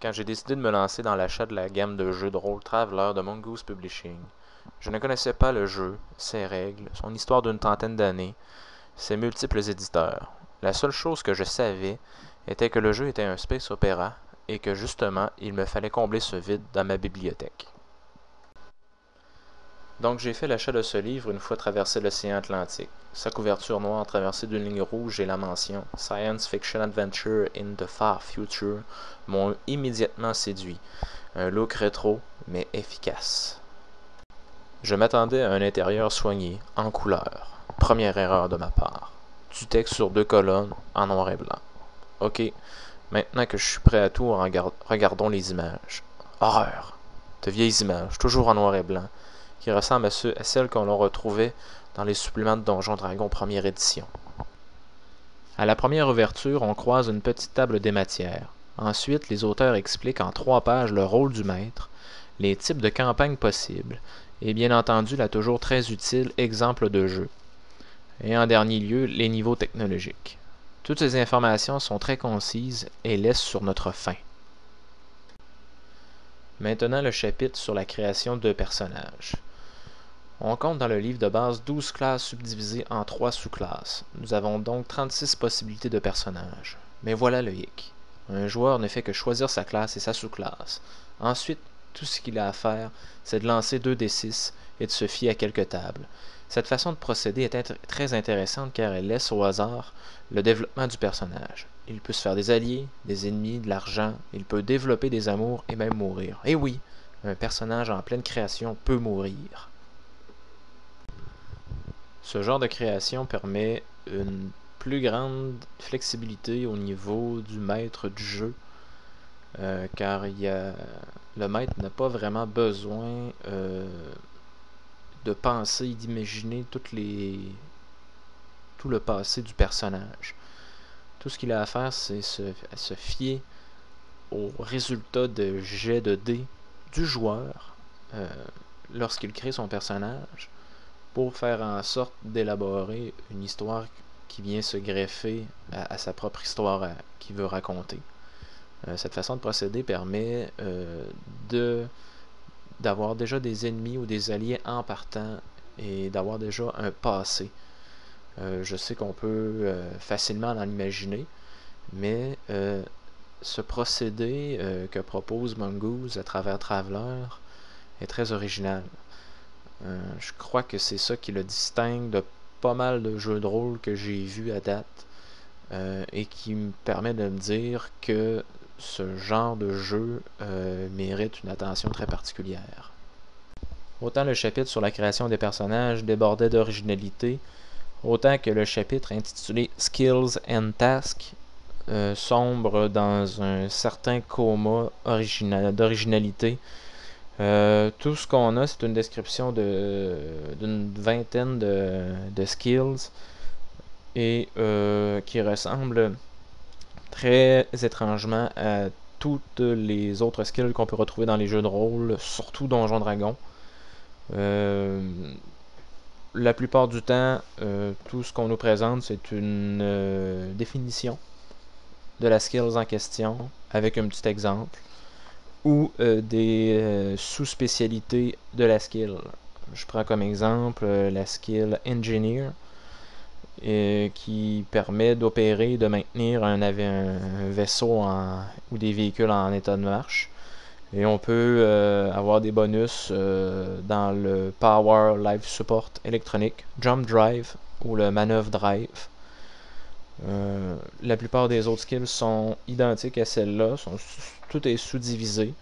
quand j'ai décidé de me lancer dans l'achat de la gamme de jeux de rôle Traveler de Mongoose Publishing. Je ne connaissais pas le jeu, ses règles, son histoire d'une trentaine d'années, ses multiples éditeurs. La seule chose que je savais était que le jeu était un space opéra et que justement, il me fallait combler ce vide dans ma bibliothèque. Donc j'ai fait l'achat de ce livre une fois traversé l'océan Atlantique. Sa couverture noire traversée d'une ligne rouge et la mention Science Fiction Adventure in the Far Future m'ont immédiatement séduit. Un look rétro, mais efficace. Je m'attendais à un intérieur soigné, en couleur. Première erreur de ma part. Du texte sur 2 colonnes, en noir et blanc. Ok, maintenant que je suis prêt à tout, regardons les images. Horreur! De vieilles images, toujours en noir et blanc, qui ressemblent à celles qu'on retrouvait dans les suppléments de Donjon Dragon première édition. À la première ouverture, on croise une petite table des matières. Ensuite, les auteurs expliquent en 3 pages le rôle du maître, les types de campagnes possibles, et bien entendu la toujours très utile exemple de jeu. Et en dernier lieu, les niveaux technologiques. Toutes ces informations sont très concises et laissent sur notre faim. Maintenant le chapitre sur la création de personnages. On compte dans le livre de base 12 classes subdivisées en 3 sous-classes. Nous avons donc 36 possibilités de personnages. Mais voilà le hic. Un joueur ne fait que choisir sa classe et sa sous-classe. Ensuite, tout ce qu'il a à faire, c'est de lancer 2d6 et de se fier à quelques tables. Cette façon de procéder est très intéressante car elle laisse au hasard le développement du personnage. Il peut se faire des alliés, des ennemis, de l'argent, il peut développer des amours et même mourir. Et oui, un personnage en pleine création peut mourir. Ce genre de création permet une plus grande flexibilité au niveau du maître du jeu, car le maître n'a pas vraiment besoin de penser et d'imaginer tout le passé du personnage. Tout ce qu'il a à faire, c'est se fier au résultat de jet de dés du joueur lorsqu'il crée son personnage, pour faire en sorte d'élaborer une histoire qui vient se greffer à sa propre histoire qu'il veut raconter. Cette façon de procéder permet d'avoir déjà des ennemis ou des alliés en partant et d'avoir déjà un passé. Je sais qu'on peut facilement en imaginer, mais ce procédé que propose Mongoose à travers Traveler est très original. Je crois que c'est ça qui le distingue de pas mal de jeux de rôle que j'ai vus à date et qui me permet de me dire que ce genre de jeu mérite une attention très particulière. Autant le chapitre sur la création des personnages débordait d'originalité, autant que le chapitre intitulé Skills and Tasks sombre dans un certain coma d'originalité. Tout ce qu'on a, c'est une description d'une vingtaine de skills et qui ressemble très étrangement à toutes les autres skills qu'on peut retrouver dans les jeux de rôle, surtout Donjon Dragon. La plupart du temps, tout ce qu'on nous présente, c'est une définition de la skills en question avec un petit exemple ou des sous-spécialités de la skill. Je prends comme exemple la skill Engineer qui permet d'opérer, de maintenir un vaisseau ou des véhicules en état de marche. Et on peut avoir des bonus dans le Power Life Support électronique, Jump Drive ou le Manœuvre Drive. La plupart des autres skills sont identiques à celle-là, tout est sous-divisé.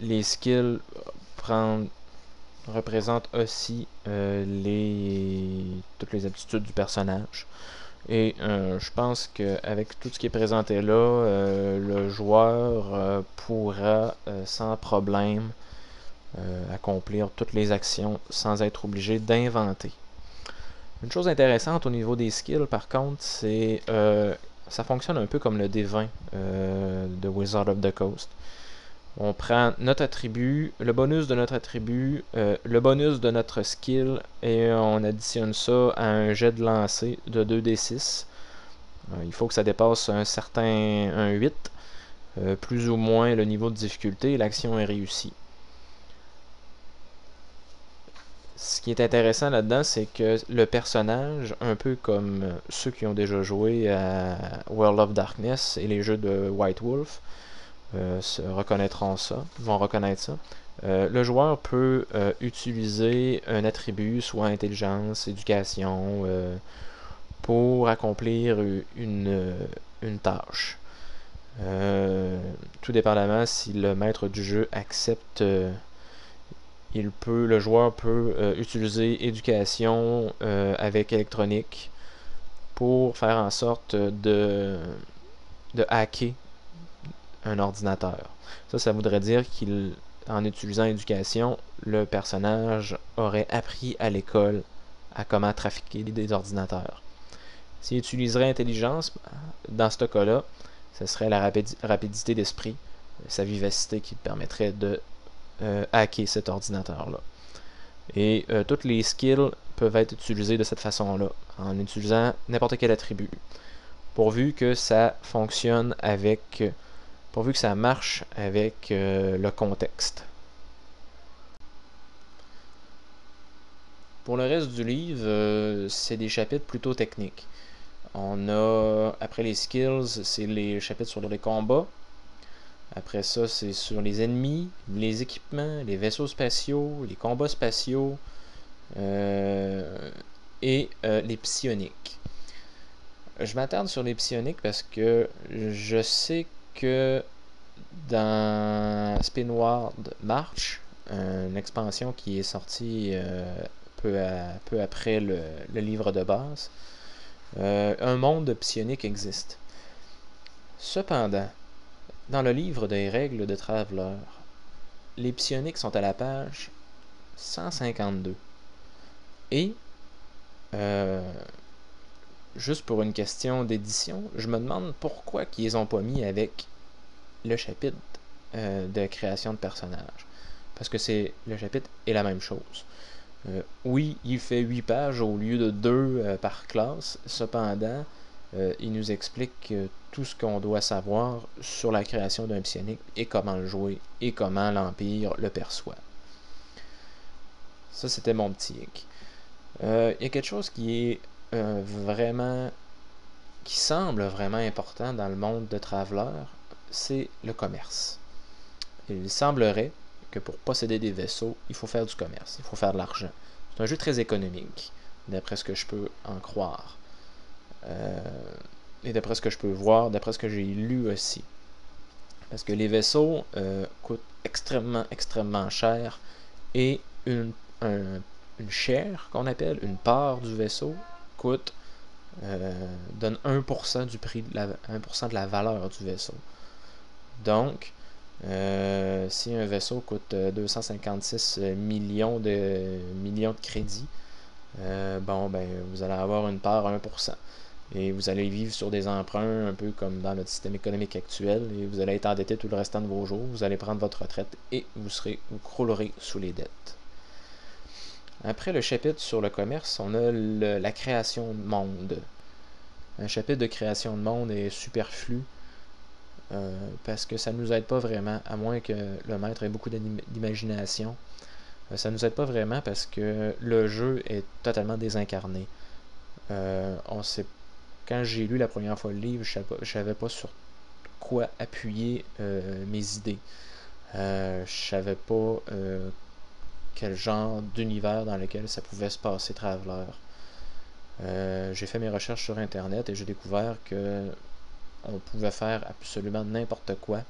Les skills représentent aussi toutes les aptitudes du personnage. Et je pense qu'avec tout ce qui est présenté là, le joueur pourra sans problème accomplir toutes les actions sans être obligé d'inventer. Une chose intéressante au niveau des skills, par contre, c'est ça fonctionne un peu comme le D20 de Wizard of the Coast. On prend notre attribut, le bonus de notre attribut, le bonus de notre skill, et on additionne ça à un jet de lancer de 2d6. Il faut que ça dépasse un 8, plus ou moins le niveau de difficulté, et l'action est réussie. Ce qui est intéressant là-dedans, c'est que le personnage, un peu comme ceux qui ont déjà joué à World of Darkness et les jeux de White Wolf, vont reconnaître ça. Le joueur peut utiliser un attribut, soit intelligence, éducation, pour accomplir une tâche. Tout dépendamment si le maître du jeu accepte, le joueur peut utiliser éducation avec électronique pour faire en sorte de hacker un ordinateur. Ça voudrait dire qu'en utilisant éducation, le personnage aurait appris à l'école à comment trafiquer des ordinateurs. S'il utiliserait intelligence, dans ce cas-là, ce serait la rapidité d'esprit, sa vivacité qui permettrait de hacker cet ordinateur-là. Et toutes les skills peuvent être utilisées de cette façon-là, en utilisant n'importe quel attribut, pourvu que ça fonctionne pourvu que ça marche avec le contexte. Pour le reste du livre, c'est des chapitres plutôt techniques. Après les skills, c'est les chapitres sur les combats. Après ça, c'est sur les ennemis, les équipements, les vaisseaux spatiaux, les combats spatiaux et les psioniques. Je m'attarde sur les psioniques parce que je sais que dans Spinward March, une expansion qui est sortie peu après le livre de base, un monde psionique existe. Cependant, dans le livre des règles de Traveler, les psioniques sont à la page 152. Et, juste pour une question d'édition, je me demande pourquoi ils les ont pas mis avec le chapitre de création de personnages. Parce que le chapitre est la même chose. Oui, il fait 8 pages au lieu de 2 par classe. Cependant, il nous explique tout ce qu'on doit savoir sur la création d'un psionique et comment le jouer et comment l'Empire le perçoit. Ça, c'était mon petit hic. Il y a quelque chose qui est qui semble vraiment important dans le monde de Traveler, c'est le commerce. Il semblerait que pour posséder des vaisseaux, il faut faire du commerce, il faut faire de l'argent. C'est un jeu très économique, d'après ce que je peux en croire. Et d'après ce que je peux voir, d'après ce que j'ai lu aussi. Parce que les vaisseaux coûtent extrêmement cher et une share qu'on appelle, une part du vaisseau, donne 1% du prix, 1% de la valeur du vaisseau. Donc, si un vaisseau coûte 256 millions de crédits, vous allez avoir une part 1%. Et vous allez vivre sur des emprunts un peu comme dans notre système économique actuel, et vous allez être endetté tout le restant de vos jours, vous allez prendre votre retraite et vous croulerez sous les dettes. Après le chapitre sur le commerce, on a la création de monde. Un chapitre de création de monde est superflu parce que ça ne nous aide pas vraiment, à moins que le maître ait beaucoup d'imagination. Ça ne nous aide pas vraiment parce que le jeu est totalement désincarné. Quand j'ai lu la première fois le livre, je ne savais pas sur quoi appuyer mes idées. Je savais pas quel genre d'univers dans lequel ça pouvait se passer Traveler. J'ai fait mes recherches sur internet et j'ai découvert que on pouvait faire absolument n'importe quoi.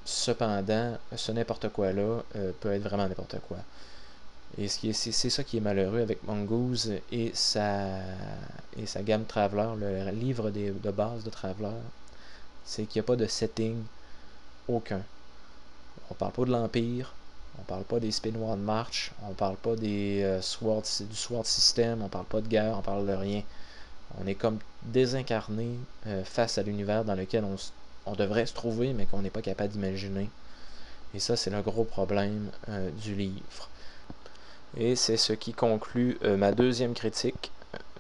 Cependant, ce n'importe quoi là peut être vraiment n'importe quoi. Et c'est ça qui est malheureux avec Mongoose et sa gamme Traveler, le livre de base de Traveler, c'est qu'il n'y a pas de setting aucun. On parle pas de l'Empire, on parle pas des Spinward March, on parle pas du Sword System, on parle pas de guerre, on parle de rien. On est comme désincarné face à l'univers dans lequel on devrait se trouver, mais qu'on n'est pas capable d'imaginer. Et ça, c'est le gros problème du livre. Et c'est ce qui conclut ma deuxième critique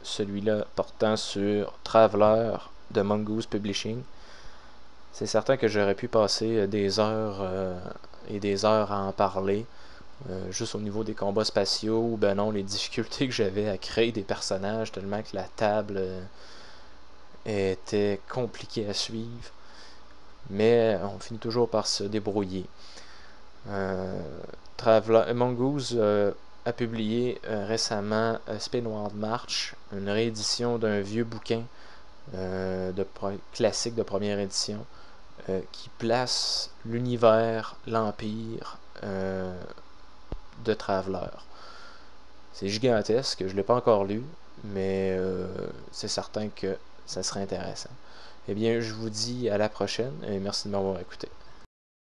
celui-là portant sur Traveler de Mongoose Publishing. C'est certain que j'aurais pu passer des heures et des heures à en parler, juste au niveau des combats spatiaux, ou ben non, les difficultés que j'avais à créer des personnages, tellement que la table était compliquée à suivre. Mais on finit toujours par se débrouiller. Mongoose a publié récemment Spinward March, une réédition d'un vieux bouquin classique de première édition, qui place l'univers, l'Empire de Traveler. C'est gigantesque, je ne l'ai pas encore lu, mais c'est certain que ça serait intéressant. Eh bien, je vous dis à la prochaine et merci de m'avoir écouté.